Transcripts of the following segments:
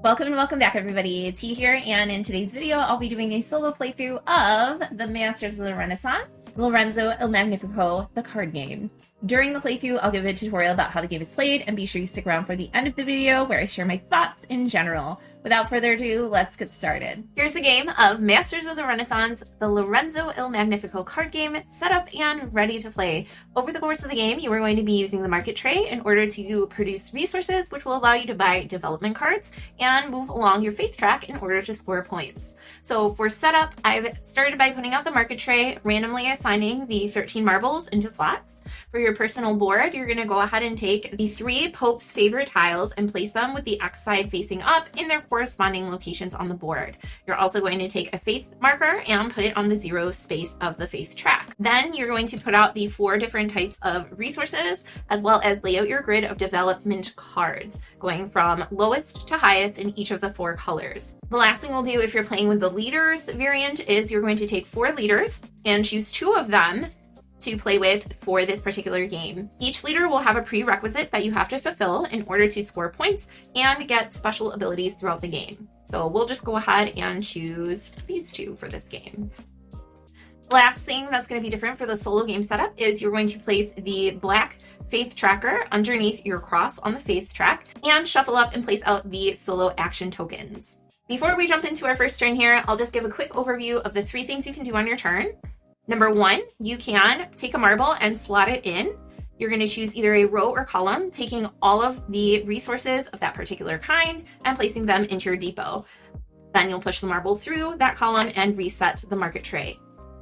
Welcome and welcome back, everybody. T here, and in today's video, I'll be doing a solo playthrough of the Masters of the Renaissance, Lorenzo Il Magnifico, the card game. During the playthrough, I'll give a tutorial about how the game is played, and be sure you stick around for the end of the video where I share my thoughts in general. Without further ado, let's get started. Here's a game of Masters of the Renaissance, the Lorenzo Il Magnifico card game, set up and ready to play. Over the course of the game, you are going to be using the market tray in order to produce resources, which will allow you to buy development cards and move along your faith track in order to score points. So for setup, I've started by putting out the market tray, randomly assigning the 13 marbles into slots. For your personal board, you're going to go ahead and take the 3 Pope's favorite tiles and place them with the X side facing up in their corresponding locations on the board. You're also going to take a faith marker and put it on the 0 space of the faith track. Then you're going to put out the 4 different types of resources, as well as lay out your grid of development cards, going from lowest to highest in each of the 4 colors. The last thing we'll do if you're playing with the leaders variant is you're going to take 4 leaders and choose 2 of them to play with for this particular game. Each leader will have a prerequisite that you have to fulfill in order to score points and get special abilities throughout the game. So we'll just go ahead and choose these 2 for this game. Last thing that's going to be different for the solo game setup is you're going to place the black faith tracker underneath your cross on the faith track and shuffle up and place out the solo action tokens. Before we jump into our first turn here, I'll just give a quick overview of the 3 things you can do on your turn. Number 1, you can take a marble and slot it in. You're going to choose either a row or column, taking all of the resources of that particular kind and placing them into your depot. Then you'll push the marble through that column and reset the market tray.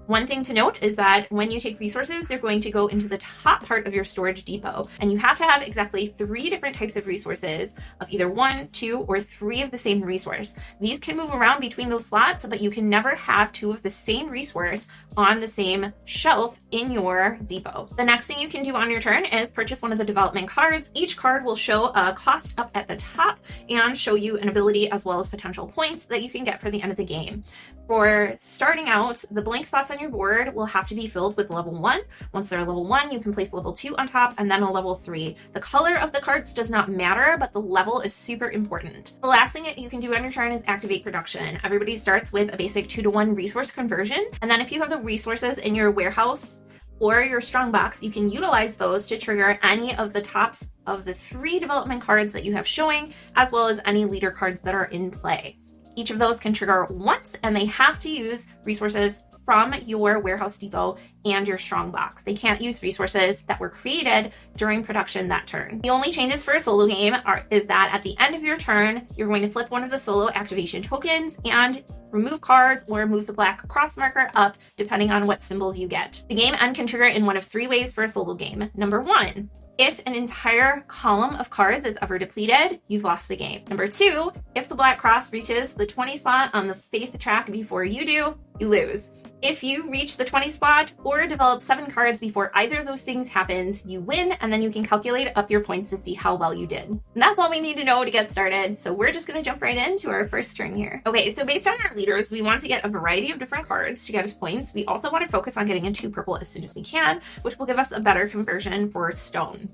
One thing to note is that when you take resources, they're going to go into the top part of your storage depot, and you have to have exactly 3 different types of resources of either 1, 2, or 3 of the same resource. These can move around between those slots, but you can never have 2 of the same resource on the same shelf in your depot. The next thing you can do on your turn is purchase one of the development cards. Each card will show a cost up at the top and show you an ability as well as potential points that you can get for the end of the game. For starting out, the blank spots on your board will have to be filled with level 1. Once they're level 1, you can place level 2 on top and then a level 3. The color of the cards does not matter, but the level is super important. The last thing that you can do on your turn is activate production. Everybody starts with a basic 2-to-1 resource conversion, and then if you have the resources in your warehouse or your strongbox, you can utilize those to trigger any of the tops of the 3 development cards that you have showing, as well as any leader cards that are in play. Each of those can trigger once, and they have to use resources from your warehouse depot and your strongbox. They can't use resources that were created during production that turn. The only changes for a solo game is that at the end of your turn, you're going to flip one of the solo activation tokens and remove cards or move the black cross marker up depending on what symbols you get. The game end can trigger in one of 3 ways for a solo game. Number 1, if an entire column of cards is ever depleted, you've lost the game. Number 2, if the black cross reaches the 20 spot on the faith track before you do, you lose. If you reach the 20 spot or develop 7 cards before either of those things happens, you win, and then you can calculate up your points to see how well you did. And that's all we need to know to get started. So we're just going to jump right into our first turn here. Okay, so based on our leaders, we want to get a variety of different cards to get us points. We also want to focus on getting into purple as soon as we can, which will give us a better conversion for stone.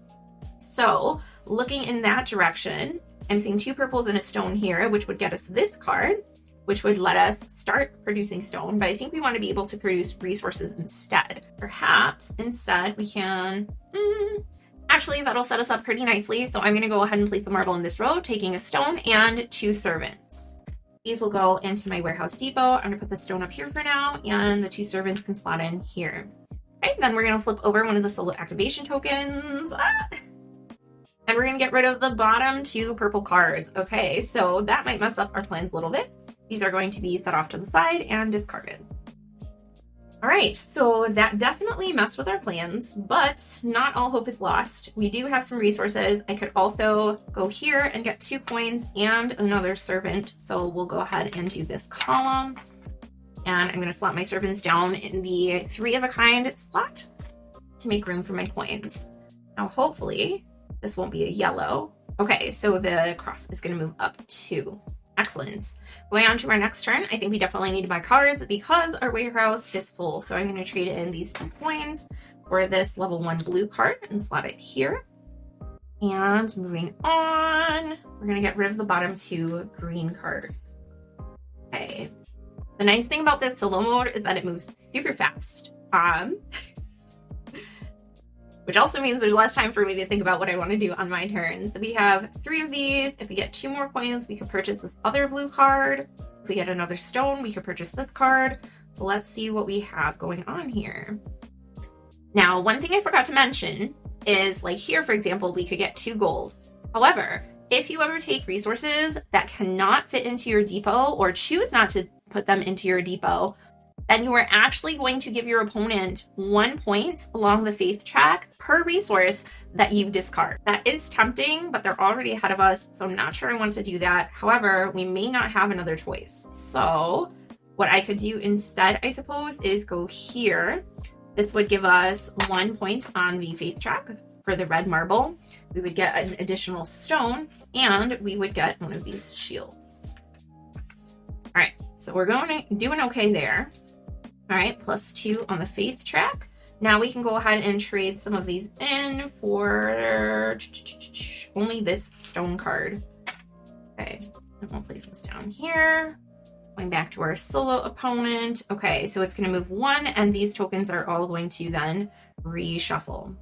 So looking in that direction, I'm seeing 2 purples and a stone here, which would get us this card, which would let us start producing stone, but I think we want to be able to produce resources instead. Perhaps instead we can, actually that'll set us up pretty nicely. So I'm going to go ahead and place the marble in this row, taking a stone and 2 servants. These will go into my warehouse depot. I'm going to put the stone up here for now, and the 2 servants can slot in here. Okay, then we're going to flip over one of the solo activation tokens. And we're going to get rid of the bottom 2 purple cards. Okay, so that might mess up our plans a little bit. These are going to be set off to the side and discarded. All right, so that definitely messed with our plans, but not all hope is lost. We do have some resources. I could also go here and get 2 coins and another servant. So we'll go ahead and do this column. And I'm going to slot my servants down in the 3 of a kind slot to make room for my coins. Now, hopefully this won't be a yellow. Okay, so the cross is going to move up 2. Excellent. Going on to our next turn, I think we definitely need to buy cards because our warehouse is full. So I'm going to trade in these 2 coins for this level 1 blue card and slot it here. And moving on, we're gonna get rid of the bottom 2 green cards. Okay. The nice thing about this solo mode is that it moves super fast. Which also means there's less time for me to think about what I want to do on my turns. So we have 3 of these. If we get 2 more coins, we could purchase this other blue card. If we get another stone, we could purchase this card. So let's see what we have going on here. Now, one thing I forgot to mention is, like here, for example, we could get 2 gold. However, if you ever take resources that cannot fit into your depot or choose not to put them into your depot, then you are actually going to give your opponent 1 point along the faith track per resource that you discard. That is tempting, but they're already ahead of us, so I'm not sure I want to do that. However, we may not have another choice. So what I could do instead, I suppose, is go here. This would give us 1 point on the faith track for the red marble. We would get an additional stone, and we would get one of these shields. All right, so we're doing okay there. All right, +2 on the faith track. Now we can go ahead and trade some of these in for only this stone card. Okay, and we'll place this down here. Going back to our solo opponent. Okay, so it's going to move 1, and these tokens are all going to then reshuffle.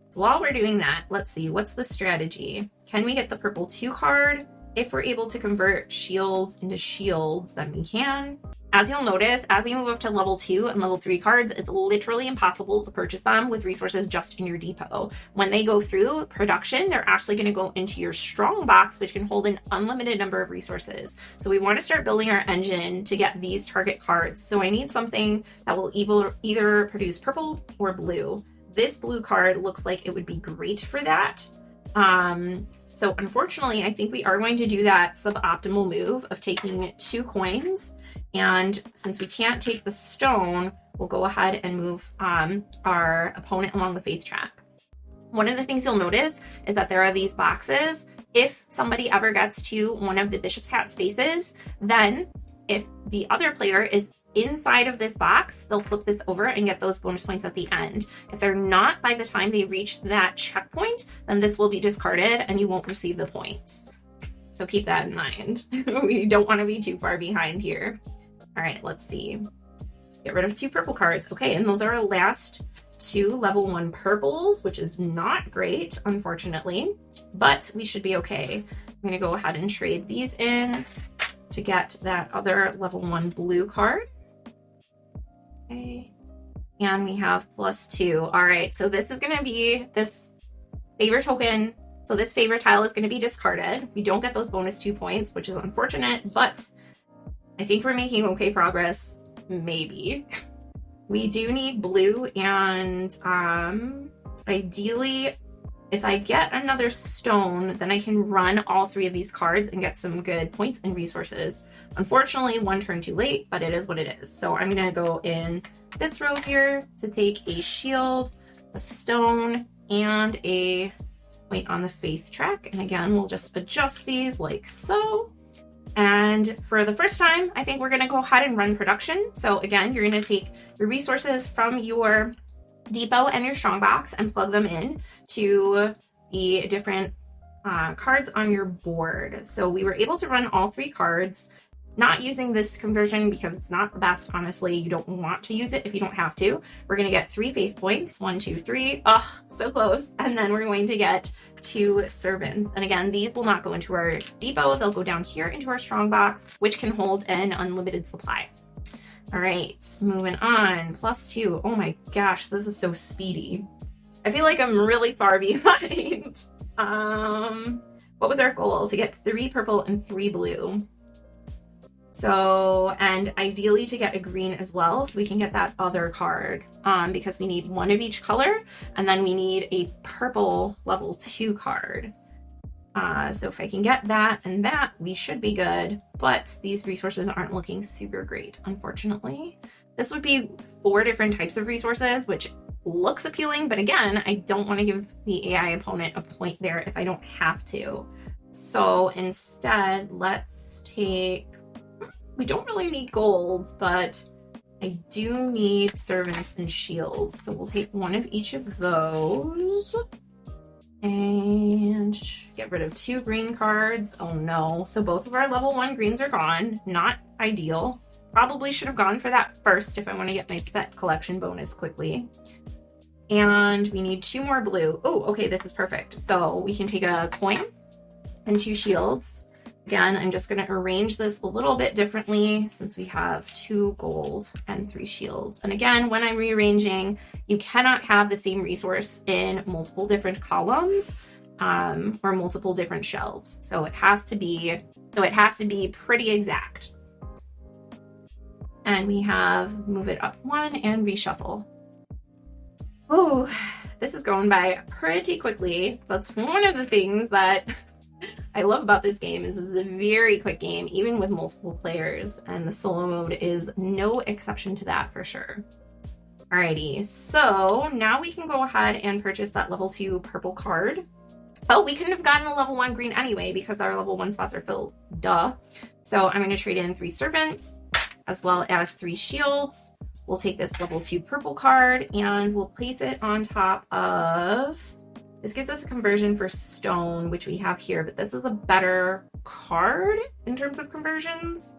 So while we're doing that, let's see, what's the strategy? Can we get the purple 2 card? If we're able to convert shields into shields, then we can. As you'll notice, as we move up to level 2 and level 3 cards, it's literally impossible to purchase them with resources just in your depot. When they go through production, they're actually going to go into your strong box, which can hold an unlimited number of resources. So we want to start building our engine to get these target cards. So I need something that will either produce purple or blue. This blue card looks like it would be great for that. So unfortunately, I think we are going to do that suboptimal move of taking 2 coins. And since we can't take the stone, we'll go ahead and move our opponent along the faith track. One of the things you'll notice is that there are these boxes. If somebody ever gets to one of the bishop's hat spaces, then if the other player is inside of this box, they'll flip this over and get those bonus points at the end. If they're not by the time they reach that checkpoint, then this will be discarded and you won't receive the points. So keep that in mind. We don't want to be too far behind here. All right, let's see. Get rid of 2 purple cards. Okay, and those are our last 2 level 1 purples, which is not great, unfortunately, but we should be okay. I'm gonna go ahead and trade these in to get that other level 1 blue card. Okay, and we have +2. All right, so this is gonna be this favor token. So this favor tile is gonna be discarded. We don't get those bonus 2 points, which is unfortunate, but I think we're making okay progress, maybe. We do need blue, and ideally, if I get another stone, then I can run all 3 of these cards and get some good points and resources. Unfortunately, 1 turn too late, but it is what it is. So I'm gonna go in this row here to take a shield, a stone, and a point on the faith track. And again, we'll just adjust these like so. And for the first time, I think we're gonna go ahead and run production. So again, you're gonna take your resources from your depot and your strongbox and plug them in to the different cards on your board. So we were able to run all 3 cards, not using this conversion because it's not the best, honestly. You don't want to use it if you don't have to. We're gonna get 3 faith points, 1, 2, 3. Oh, so close. And then we're going to get 2 servants. And again, these will not go into our depot. They'll go down here into our strongbox, which can hold an unlimited supply. All right, moving on, +2. Oh my gosh, this is so speedy. I feel like I'm really far behind. What was our goal? To get 3 purple and 3 blue. So, and ideally to get a green as well, so we can get that other card, because we need 1 of each color, and then we need a purple level 2 card. So if I can get that and that, we should be good, but these resources aren't looking super great, unfortunately. This would be 4 different types of resources, which looks appealing, but again, I don't want to give the AI opponent a point there if I don't have to. So instead, let's take, we don't really need golds, but I do need servants and shields. So we'll take 1 of each of those. And And get rid of 2 green cards. Oh no. So both of our level 1 greens are gone. Not ideal. Probably should have gone for that first if I want to get my set collection bonus quickly. And we need 2 more blue. Oh, okay, this is perfect. So we can take a coin and 2 shields. Again, I'm just going to arrange this a little bit differently since we have 2 gold and 3 shields. And again, when I'm rearranging, you cannot have the same resource in multiple different columns or multiple different shelves. So it has to be pretty exact. And we have move it up 1 and reshuffle. Oh, this is going by pretty quickly. That's one of the things that I love about this game is this is a very quick game, even with multiple players, and the solo mode is no exception to that for sure. Alrighty, so now we can go ahead and purchase that level 2 purple card. Oh, we couldn't have gotten a level 1 green anyway because our level 1 spots are filled. Duh. So I'm going to trade in 3 servants as well as 3 shields. We'll take this level 2 purple card and we'll place it on top of... This gives us a conversion for stone, which we have here, but this is a better card in terms of conversions.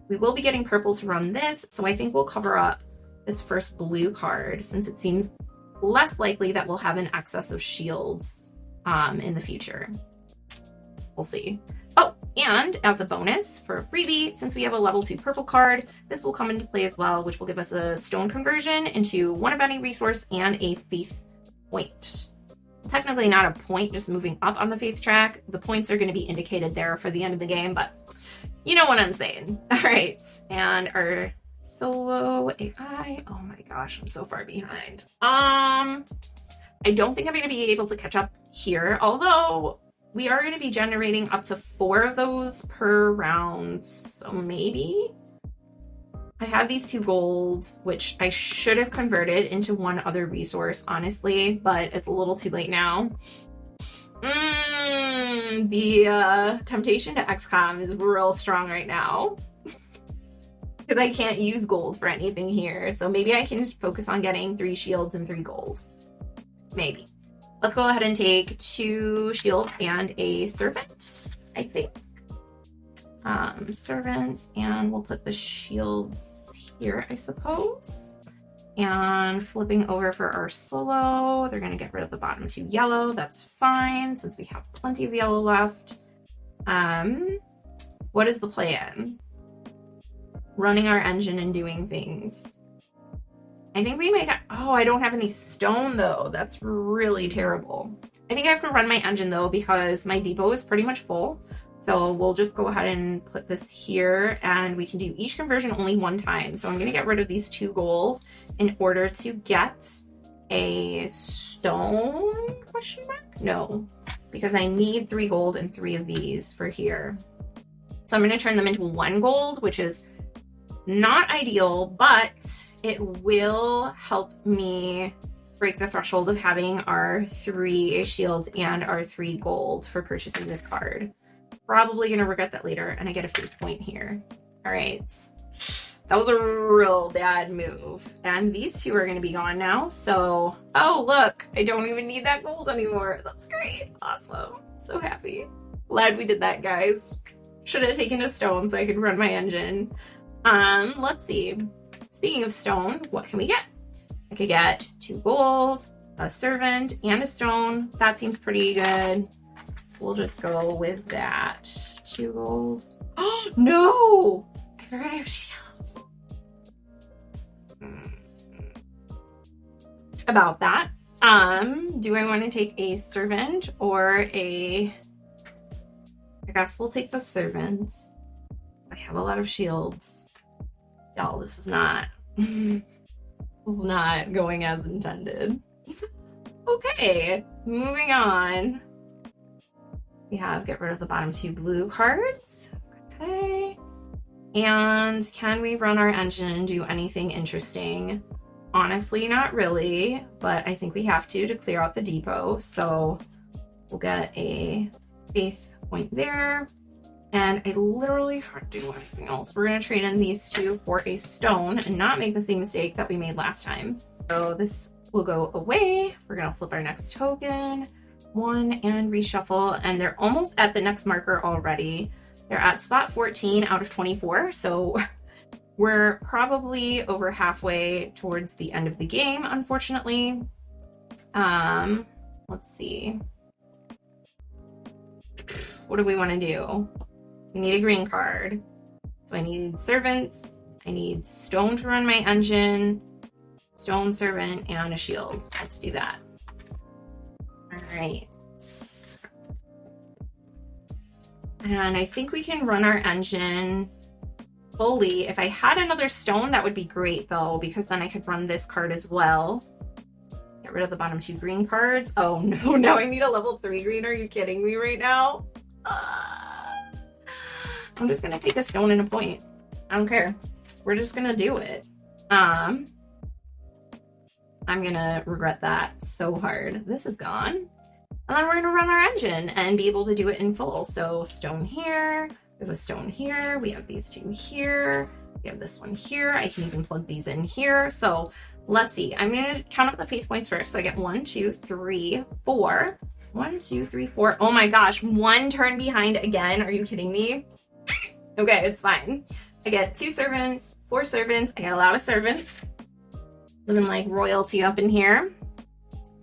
We will be getting purple to run this, so I think we'll cover up this first blue card since it seems less likely that we'll have an excess of shields in the future. We'll see. Oh, and as a bonus for a freebie, since we have a level 2 purple card, this will come into play as well, which will give us a stone conversion into 1 of any resource and a faith point. Technically not a point, just moving up on the faith track. The points are going to be indicated there for the end of the game, but you know what I'm saying. All right, and our solo AI. Oh my gosh, I'm so far behind. I don't think I'm going to be able to catch up here, although we are going to be generating up to 4 of those per round, so maybe. I have these 2 golds, which I should have converted into 1 other resource, honestly, but it's a little too late now. The temptation to XCOM is real strong right now. Because I can't use gold for anything here, so maybe I can just focus on getting 3 shields and 3 gold. Maybe. Let's go ahead and take 2 shields and a servant, I think. Servant, and we'll put the shields here, I suppose. And flipping over for our solo, they're going to get rid of the bottom 2 yellow. That's fine, since we have plenty of yellow left. What is the plan? Running our engine and doing things. I think we might have... Oh, I don't have any stone, though. That's really terrible. I think I have to run my engine, though, because my depot is pretty much full. So we'll just go ahead and put this here, and we can do each conversion only 1 time. So I'm going to get rid of these 2 gold in order to get a stone, question mark? No, because I need 3 gold and 3 of these for here. So I'm going to turn them into 1 gold, which is not ideal, but it will help me break the threshold of having our 3 shields and our 3 gold for purchasing this card. Probably going to regret that later, and I get a faith point here. All right. That was a real bad move. And these 2 are going to be gone now, so... Oh, look! I don't even need that gold anymore. That's great. Awesome. So happy. Glad we did that, guys. Should have taken a stone so I could run my engine. Let's see. Speaking of stone, what can we get? I could get 2 gold, a servant, and a stone. That seems pretty good. So we'll just go with that. 2 gold. Oh, no! I forgot I have shields. About that. Do I want to take a servant or a... I guess we'll take the servant. I have a lot of shields. Y'all, this is not... this is not going as intended. Okay, moving on. We have get rid of the bottom 2 blue cards. Okay. And can we run our engine and do anything interesting? Honestly, not really, but I think we have to clear out the depot. So we'll get a faith point there. And I literally can't do anything else. We're going to trade in these 2 for a stone and not make the same mistake that we made last time. So this will go away. We're going to flip our next token. 1 and reshuffle, and they're almost at the next marker already. They're at spot 14 out of 24, so we're probably over halfway towards the end of the game, unfortunately. Let's see. What do we want to do? We need a green card. So I need servants, I need stone to run my engine, stone, servant, and a shield. Let's do that. All right. And I think we can run our engine fully. If I had another stone, that would be great though, because then I could run this card as well. Get rid of the bottom 2 green cards. Oh no, now I need a level 3 green. Are you kidding me right now? I'm just gonna take a stone and a point. I don't care. We're just gonna do it. I'm gonna regret that so hard. This is gone. And then we're gonna run our engine and be able to do it in full. So stone here, we have a stone here, we have these 2 here, we have this one here. I can even plug these in here. So let's see, I'm gonna count up the faith points first. So I get 1, 2, 3, 4. 1, 2, 3, 4. Oh my gosh, 1 turn behind again. Are you kidding me? Okay, it's fine. I get 2 servants, 4 servants. I get a lot of servants. Living like royalty up in here.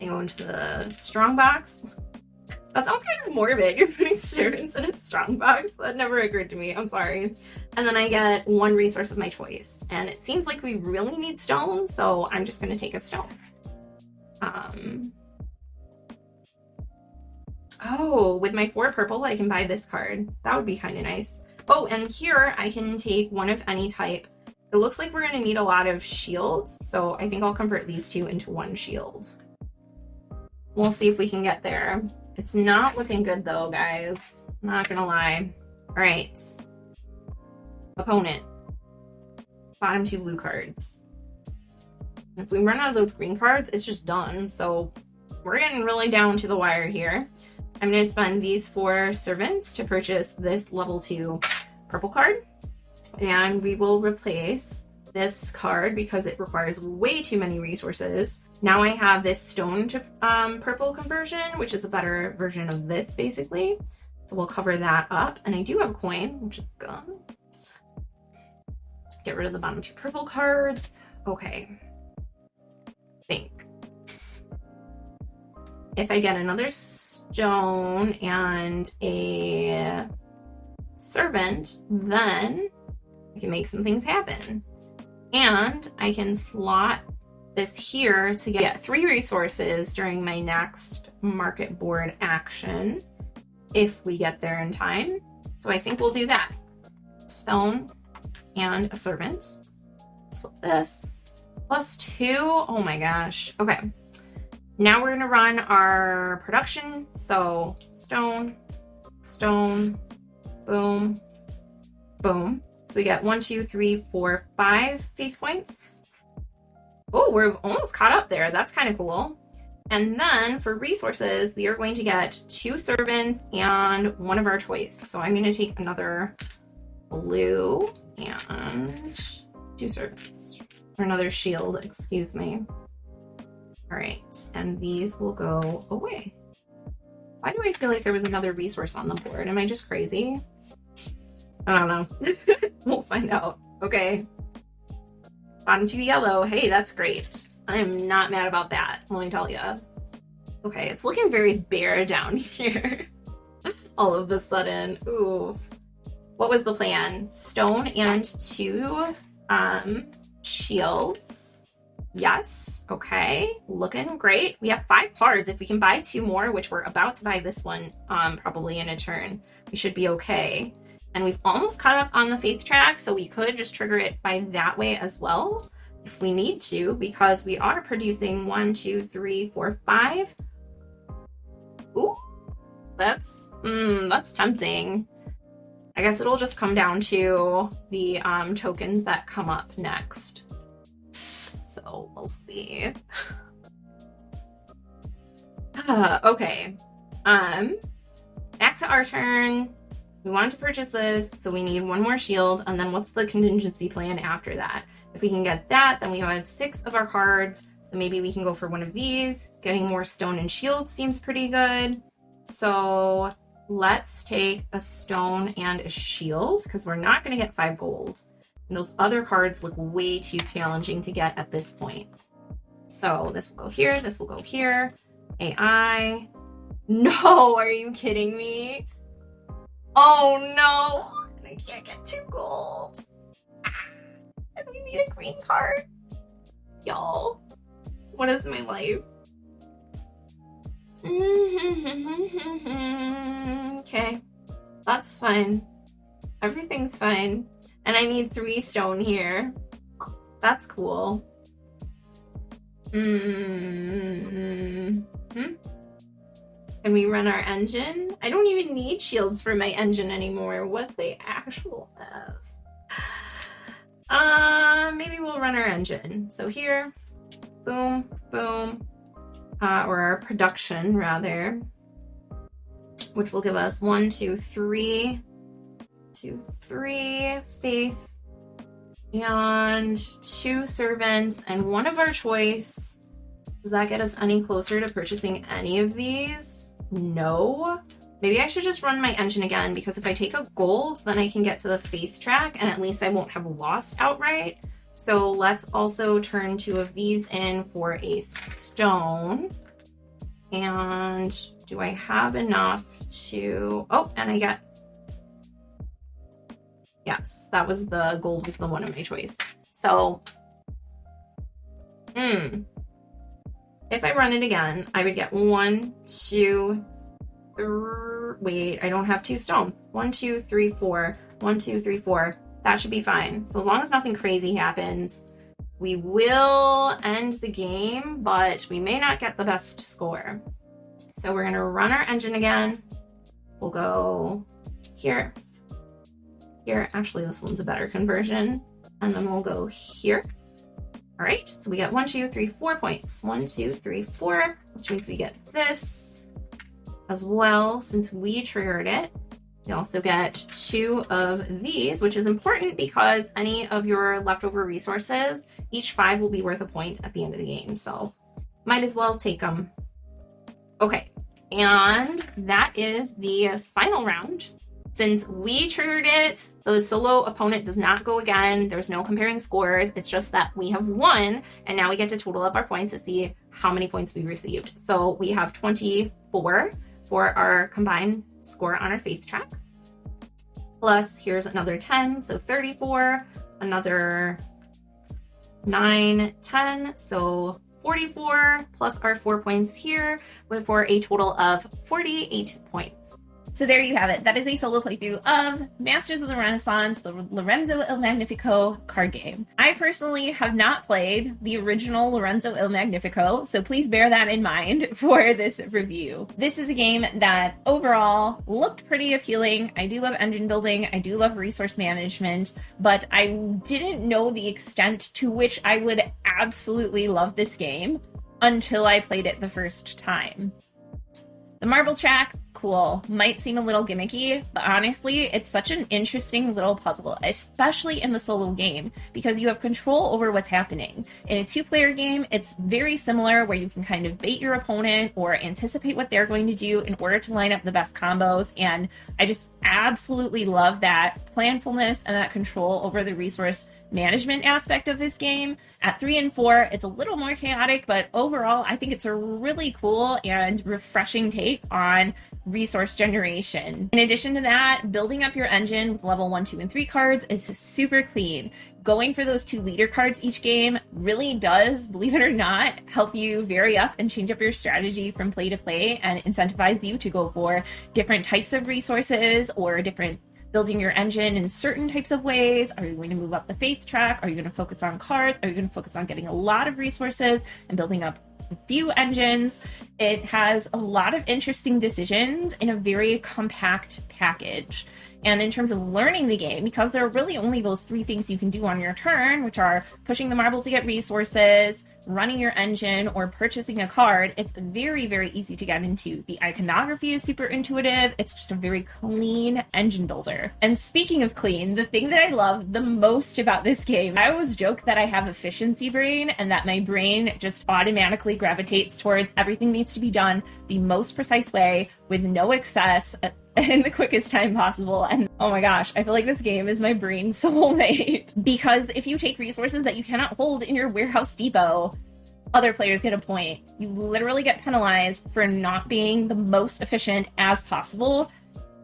I go into the strong box. That sounds kind of morbid. You're putting servants in a strong box. That never occurred to me. I'm sorry. And then I get 1 resource of my choice. And it seems like we really need stone, so I'm just going to take a stone. Oh, with my 4 purple, I can buy this card. That would be kind of nice. Oh, and here I can take 1 of any type. It looks like we're going to need a lot of shields, so I think I'll convert these 2 into 1 shield. We'll see if we can get there. It's not looking good though, guys. I'm not gonna lie. All right. Opponent. Bottom 2 blue cards. If we run out of those green cards, it's just done. So we're getting really down to the wire here. I'm gonna spend these 4 servants to purchase this level 2 purple card. And we will replace this card because it requires way too many resources. Now I have this stone to purple conversion, which is a better version of this basically. So we'll cover that up. And I do have a coin, which is gone. Get rid of the bottom 2 purple cards. Okay. Think. If I get another stone and a servant, then I can make some things happen. And I can slot this here to get 3 resources during my next market board action if we get there in time. So I think we'll do that. Stone and a servant. Flip this. +2. Oh my gosh. Okay. Now we're going to run our production. So stone, stone, boom, boom. So we got 1, 2, 3, 4, 5 faith points. Oh, we're almost caught up there. That's kind of cool. And then for resources, we are going to get 2 servants and 1 of our choice. So I'm going to take another blue and 2 servants. Or another shield, excuse me. All right, and these will go away. Why do I feel like there was another resource on the board? Am I just crazy? I don't know. We'll find out. Okay. Bottom 2 yellow. Hey, that's great. I'm not mad about that, let me tell you. Okay, it's looking very bare down here. All of a sudden. Ooh. What was the plan? Stone and 2 shields. Yes. Okay. Looking great. We have 5 cards. If we can buy 2 more, which we're about to buy this one probably in a turn, we should be okay. And we've almost caught up on the faith track, so we could just trigger it by that way as well if we need to, because we are producing 1, 2, 3, 4, 5. Ooh, that's tempting. I guess it'll just come down to the tokens that come up next. So we'll see. Okay. Back to our turn. We wanted to purchase this, so we need 1 more shield, and then what's the contingency plan after that? If we can get that, then we have 6 of our cards, So maybe we can go for one of these. Getting more stone and shield seems pretty good. So let's take a stone and a shield because we're not going to get 5 gold. And those other cards look way too challenging to get at this point. So this will go here. This will go here. AI. No, are you kidding me? Oh no, I can't get 2 gold. And we need a green card. Y'all, what is my life? Okay, that's fine. Everything's fine. And I need 3 stone here. That's cool. Can we run our engine? I don't even need shields for my engine anymore. What the actual F? Maybe we'll run our engine. So here, boom, boom, or our production rather, which will give us 1, 2, 3, 2, 3 faith, and 2 servants, and 1 of our choice. Does that get us any closer to purchasing any of these? No. Maybe I should just run my engine again, because if I take a gold, then I can get to the faith track, and at least I won't have lost outright. So let's also turn 2 of these in for a stone. And do I have enough to... Oh, and I get... Yes, that was the gold with the 1 of my choice. So, if I run it again, I would get 1, 2, 3... Wait, I don't have 2 stone. 1, 2, 3, 4. 1, 2, 3, 4. That should be fine. So as long as nothing crazy happens, we will end the game, but we may not get the best score. So we're going to run our engine again. We'll go here. Here, actually, this one's a better conversion. And then we'll go here. All right, so we get 1, 2, 3, 4 points. 1, 2, 3, 4, which means we get this as well since we triggered it. We also get 2 of these, which is important because any of your leftover resources, each 5 will be worth a point at the end of the game. So might as well take them. Okay, and that is the final round. Since we triggered it, the solo opponent does not go again. There's no comparing scores. It's just that we have won, and now we get to total up our points to see how many points we received. So we have 24 for our combined score on our faith track. Plus, here's another 10, so 34, another 9, 10, so 44, plus our 4 points here, for a total of 48 points. So there you have it. That is a solo playthrough of Masters of the Renaissance, the Lorenzo Il Magnifico card game. I personally have not played the original Lorenzo Il Magnifico, so please bear that in mind for this review. This is a game that overall looked pretty appealing. I do love engine building, I do love resource management, but I didn't know the extent to which I would absolutely love this game until I played it the first time. The marble track, cool. Might seem a little gimmicky, but honestly, it's such an interesting little puzzle, especially in the solo game, because you have control over what's happening. In a 2-player game, it's very similar where you can kind of bait your opponent or anticipate what they're going to do in order to line up the best combos, and I just absolutely love that planfulness and that control over the resource management aspect of this game. At 3 and 4, it's a little more chaotic, but overall, I think it's a really cool and refreshing take on resource generation. In addition to that, building up your engine with level 1, 2, and 3 cards is super clean. Going for those 2 leader cards each game really does, believe it or not, help you vary up and change up your strategy from play to play and incentivize you to go for different types of resources or different building your engine in certain types of ways. Are you going to move up the faith track? Are you going to focus on cards? Are you going to focus on getting a lot of resources and building up a few engines? It has a lot of interesting decisions in a very compact package. And in terms of learning the game, because there are really only those 3 things you can do on your turn, which are pushing the marble to get resources, running your engine or purchasing a card, it's very, very easy to get into. The iconography is super intuitive. It's just a very clean engine builder. And speaking of clean, the thing that I love the most about this game, I always joke that I have efficiency brain and that my brain just automatically gravitates towards everything needs to be done the most precise way with no excess in the quickest time possible. And oh my gosh, I feel like this game is my brain soulmate. Because if you take resources that you cannot hold in your warehouse depot, other players get a point. You literally get penalized for not being the most efficient as possible.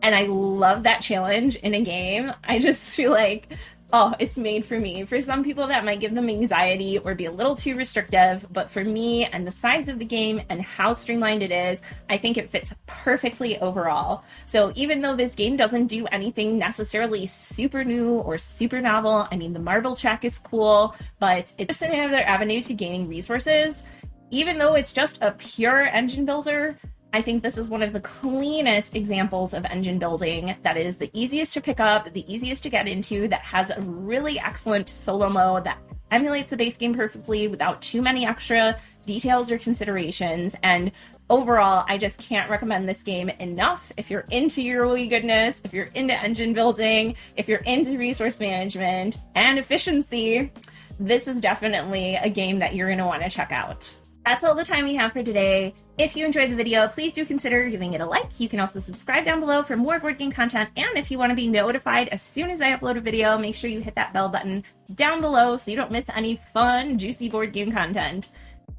And I love that challenge in a game. I just feel like, oh, it's made for me. For some people, that might give them anxiety or be a little too restrictive, but for me and the size of the game and how streamlined it is, I think it fits perfectly overall. So even though this game doesn't do anything necessarily super new or super novel, I mean, the marble track is cool, but it's just another avenue to gaining resources. Even though it's just a pure engine builder, I think this is one of the cleanest examples of engine building that is the easiest to pick up, the easiest to get into, that has a really excellent solo mode that emulates the base game perfectly without too many extra details or considerations. And overall, I just can't recommend this game enough. If you're into Euro-y goodness, if you're into engine building, if you're into resource management and efficiency, this is definitely a game that you're going to want to check out. That's all the time we have for today. If you enjoyed the video, please do consider giving it a like. You can also subscribe down below for more board game content. And if you want to be notified as soon as I upload a video, make sure you hit that bell button down below so you don't miss any fun, juicy board game content.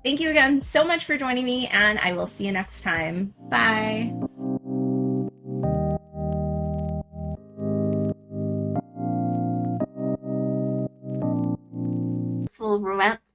Thank you again so much for joining me, and I will see you next time. Bye. It's a little romantic.